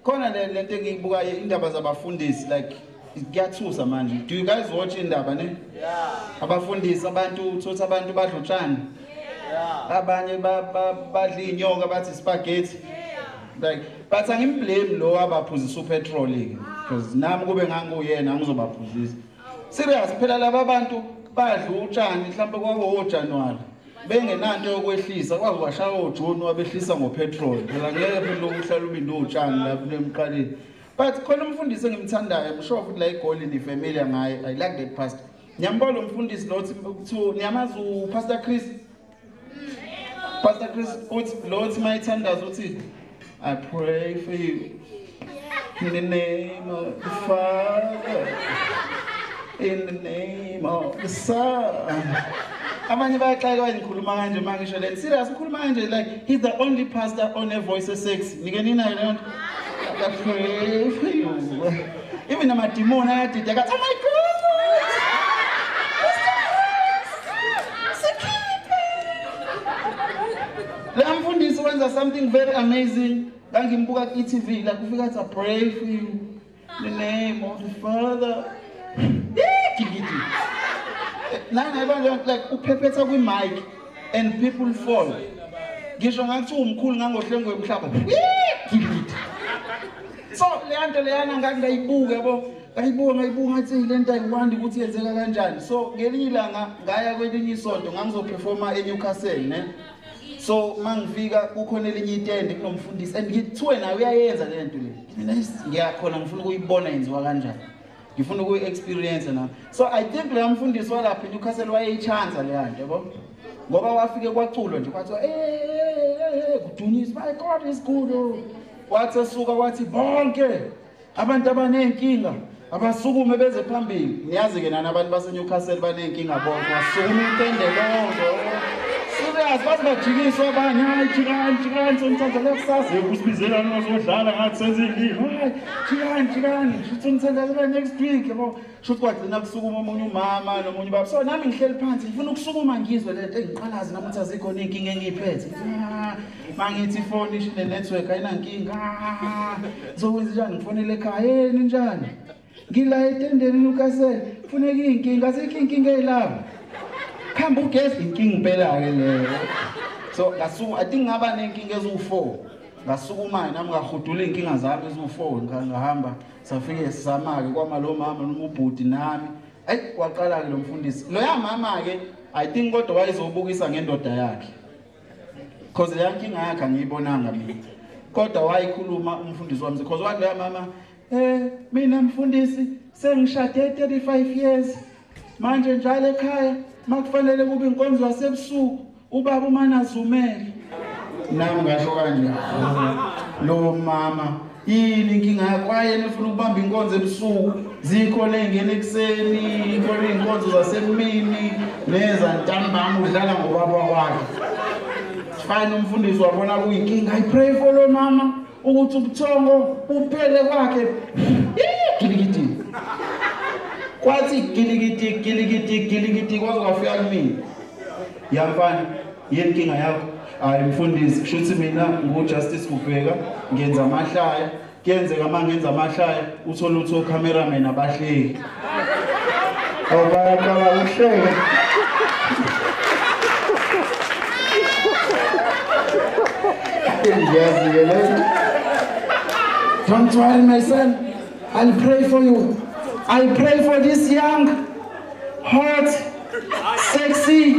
khona lento engiyibuka indaba zabafundisi like kuyathusa manje. Do you guys watch indaba ne? Yeah. Abafundisi abantu uthola abantu badla utshani. Yeah. Abanye badla inyoka bathi spaghetti. Like but angimblame lo abaphuzisa upetrol because nami kube nganguyena ngizobaphuzisa. Serious phela laba bantu badla utshani mhlawumbe kwawo-January bengenanto yokwehlisa kwaze kwashaya oJune wabehlisa ngopetrol phela ngeke phela ukuhlala ube notshani lapho emqaleni. But khona umfundisi engimthandayo ngisho futhi la iGoli ni familiar ngaye. I like that pastor. Nyambolo umfundisi lothi niyamazi uPastor Chris. Pastor Chris uthi lothi mayithandaza uthi I pray for you in the name of the Father, in the name of the Son. Abanye bayaxaka ngikhuluma kanje manje ngisho le serious ngikhuluma kanje like he's the only pastor on a voice of sex. Nike nina yona I pray for you. Even amademon ayadida kathi oh my God. La mfundisi wenza something very amazing. Ngangimbuka ku-TV la kufika athi I pray for you in the name of the Father. Like uphephetha kwi-mic and people fall. Ngisho ngathi umkhulu ngangohlengo emhlaba. So leyanto leyana ngayibuka yabo. Ngayibuka ngathi lento ayiwandi ukuthi yenzeka kanjani. So ngelinye ilanga ngaya kwelinye isonto ngangizoperforma eNewcastle ne. So mangifika kukhona elinye itende kunomfundisi and ngithiwe nawe uyayenza le nto le. Mina ngiyakhona ngifuna ukuyibona yenziwa kanjani. Ngifuna ukuyi-experience na. So I think le mfundisi walapha eNewcastle wayeyichanza le nto yabo. Ngoba wafike kwaculwa nje kwathi kudunyiswa my God is good. Wathi esuka wathi bonke abantu abanenkinga abasukume beze phambili. Niyazi ke nana abantu baseNewcastle banenkinga bonke wasukuma intende lonke. Serious bathi bajikiswa abanye hayi jikani sontshanza lekusasa ukusibizela nozodlala ngathi senze indima. Hayi jikani sontshanza next week yabo. Shothi kwagcina kusukuma omunye umama nomunye baba. So nami ngihleli phansi ngifuna ukusukuma ngizwe lento engiqalazi namuthi azikhona inkinga engiyiphethe. Mangithi ifoni ishine network ayinankinga. Zokwenza njani ngifonele ekhaya yini njani? Ngila etendeni Newcastle kufuneka inkinga asikho inkinga eyilapha. Khamba ugesi inkinga impela ke leyo. So ngasuku I think ngaba nenkinga ezu4. Ngasukuma nami ngahudula inkinga zami ezu4 ngahamba safike sisamake kwamalo mama noma ubhuti nami. Ayi waqala ke lo mfundisi. Lo yamama ke I think kodwa wayezobukisa ngendoda yakhe. Because le nkinga yakhe ngiyibonanga mina. Kodwa wayikhuluma umfundisi wami because wathi lo mama mina mfundisi sengishade 35 years. Manje njalo ekhaya makufanele kube inkonzo yasebusuku ubaba umanazumele nami ngasho kanje lo mama yini inkinga yakwaye nifuna ukubamba inkonzo ebusuku zikho lengene ekseni ikho inkonzo zasemini neza ntambama udlala ngobaba wakhe fine umfundisi wabona kuyinkinga I pray for lo mama ukuthi ubuthongo uphele kwakhe giligidi kwathi giligidi kwaze kwafika kimi yamfana yenkinga yakho hayi mfundisi kushuthi mina nguJustice Kubheka ngenza amahlaya kuyenzeka mangenza amahlaya uthola utho cameraman abahleki bayaqala ukuhleka don't worry my son I'll pray for you. I pray for this young, hot, sexy,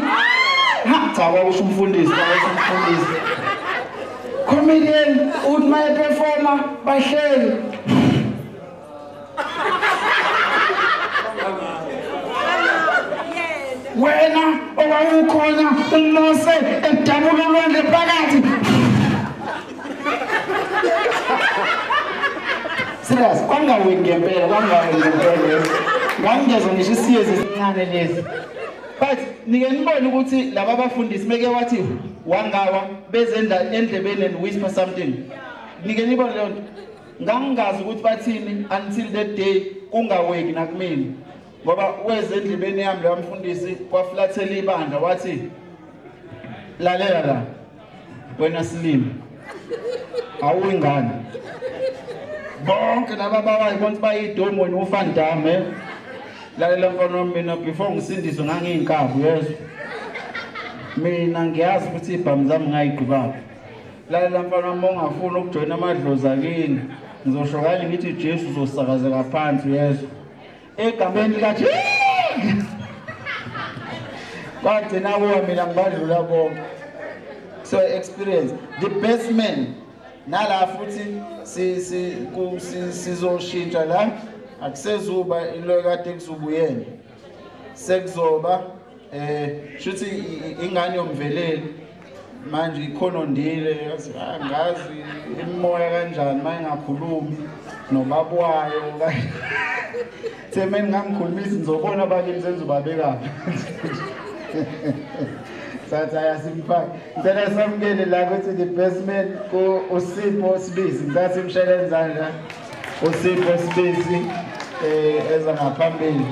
comedian, with my performer, Bashel. Wena, owawukhona uMose edabululwe phakathi. Serious, kwangawe ngempela. Ngangezwe ngisho isiyezi esincane lezi. But nike nibone ukuthi laba bafundisi meke wathi wangawa bezenda endlebeni and whisper something. Nike nibone le nto. Ngangazi ukuthi bathini until that day kungaweki nakumina. Ngoba weze endlebeni yami lo mfundisi kwaflathela ibandla wathi lalela la wena Silima awuyingane bonke laba bawayi bonke bayidomo wena uFan Damme lalela mfana wami mina before ngisindiswe ngangiyinkabu yezwa mina ngiyazi ukuthi ibhamu zami ngayigqiba lalela mfana wami ongafuna ukujoyina amadlozi akini ngizosho kanye ngithi Jesu uzosakazeka phansi yezwa egameni likathi bagcina kuwa mina ngibadlula bonke so experience the best man nala futhi sizoshintsha la akusezuba ilo kade kuzubuyena sekuzoba shuthi ingane yomveleli manje ikhonondile ngazi imoya kanjani maye ngakhulumi nobabwayo themeni ngangikhulumisa ngizobona abakini senze ubabeka sathi ayasimfaka ngicela samukele la kuthi the best man ku uSipho Sibisi ngathi imshayela izandla uSipho Sibisi eza ngaphambili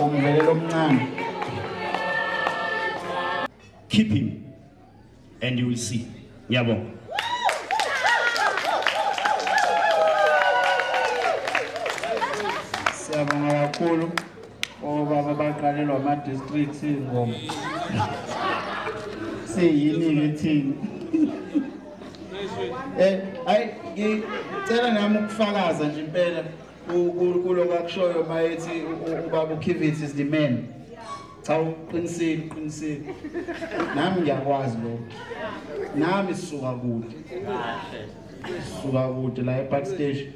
umvelelo omncane. Keep him and you will see. Ngiyabonga. Siyabonga kakhulu obaba baqalelwa ama districts ingoma. Siyini ngithini? Ngicela nami ukufakaza nje impela kuloko akushoyo mayethi ubaba uKivitz is the man. Cha uqinisile. Nami ngiyakwazi lokho. Nami sisuka kude. Sisuka kude la ePark Station.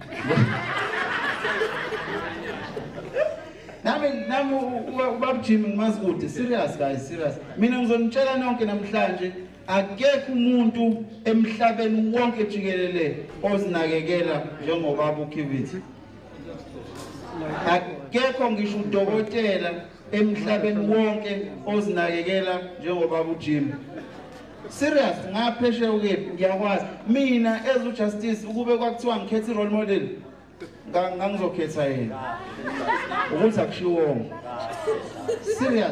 Nami ubaba Jimmy ngimazi kude serious guys serious. Mina ngizonitshela nonke namhlanje akekho umuntu emhlabeni wonke jikelele ozinakekela njengobaba uKivitz. Akekho ngisho udokotela emhlabeni wonke ozinakekela njengobaba uJimmy. Serious ngapheshe ukephi ngiyakwazi mina as uJustice ukube kwakuthiwa ngikhethe i role model ngangizokhetha yena ukuthi akushiwo serious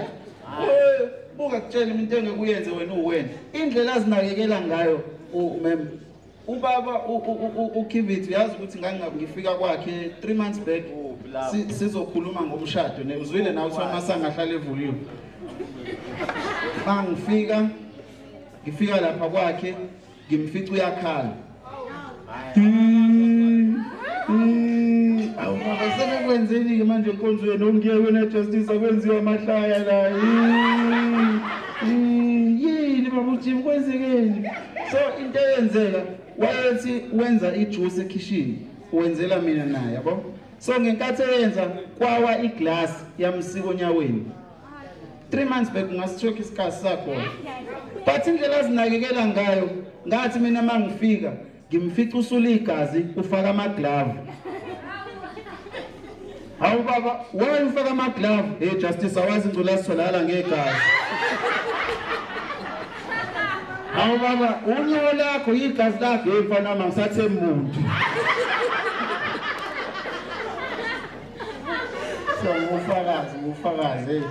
buka kutshela into engekuyenze wena uwena indlela azinakekela ngayo mem ubaba uKivitz uyazi ukuthi ngifika kwakhe 3 months back sizokhuluma ngomshado uzwile nawe ukuthi amasanga ahlala evuliwe ngifika lapha kwakhe ngimfica uyakhala awubaba sebekwenzeni ke manje enkonzweni ongiye wena Justice akwenziwa amahlaya la yini baba uJim kwenzekeni so into eyenzeka wayethi wenza ijuice ekitchen wenzela mina naye yabo so ngenkathi eyenza kwawa iglass yamsiko onyaweni 3 months back ngastroke isikhathi sakho but indlela azinakekela ngayo ngathi mina mangifika ngimfica usula igazi ufaka ama glove hawu baba why ufaka ama glove hey Justice awazi ingcola sitholakala ngegazi hawu baba unyawo lakho igazi lakho efana mangisathe umuntu so ufakazi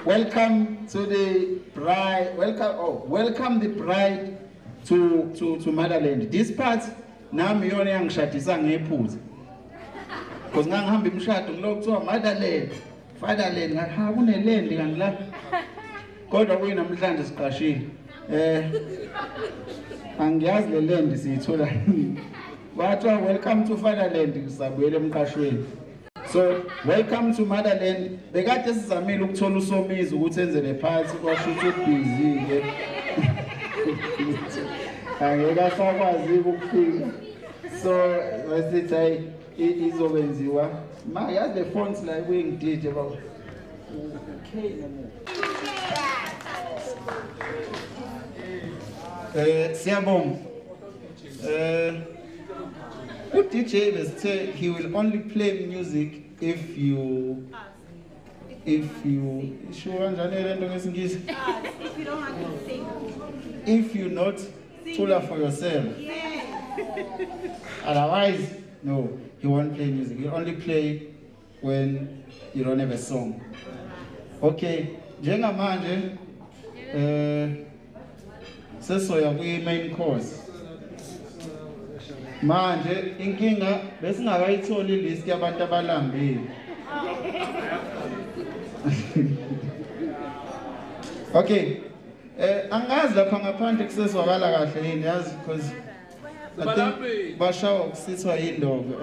welcome to the bride welcome the bride to Motherland. This part nami yona yangishadisa ngephutha because ngangihamba imshado ngilokuthiwa Motherland Fatherland ngaha kuneland kanti la kodwa kuyinamhlanje siqashile angiyazi le land siyithola bathi welcome to Fatherland sabuyele emqashweni so welcome to Motherland bekade sizamile ukuthola usomizi ukuthi enze le party kwasho ukuthi busy ke angeke asakwazi ukufika so wasithi hayi izokwenziwa ma yazi the fonts la kuyingidije baba okay namo siyabonga DJ besithe he will only play music if you sure kanjani lento ngesingisi if you don't want to sing if you not fuller for yourself otherwise no he won't play music he'll only play when you don't have a song okay njengamanje sesoya kwi main course Manje inkinga besingakayitholi list yabantu abalambile. Okay. Angazi lapha ngaphandle kusezwakala kahle yini yazi because I think bashawa kusithwa yindondo.